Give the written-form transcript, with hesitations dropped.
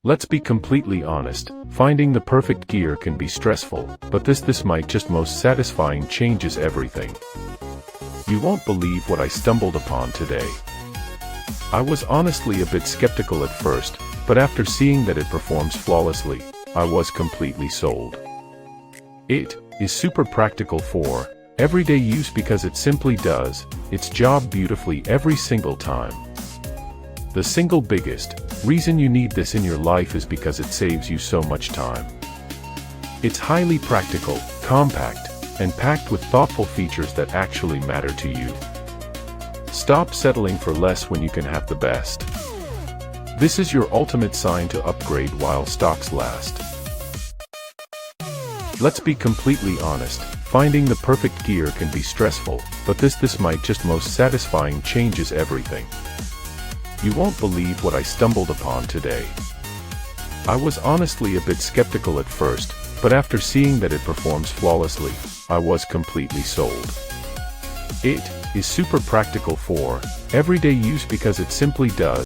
Let's be completely honest, finding the perfect gear can be stressful, but this might just most satisfying changes everything. You won't believe what I stumbled upon today. I was honestly a bit skeptical at first, but after seeing that it performs flawlessly, I was completely sold. It is super practical for everyday use because it simply does its job beautifully every single time. The single biggest reason you need this in your life is because it saves you so much time. It's highly practical, compact, and packed with thoughtful features that actually matter to you. Stop settling for less when you can have the best. This is your ultimate sign to upgrade while stocks last. Let's be completely honest, finding the perfect gear can be stressful, but this might just most satisfying changes everything. You won't believe what I stumbled upon today. I was honestly a bit skeptical at first, but after seeing that it performs flawlessly, I was completely sold. It is super practical for everyday use because it simply does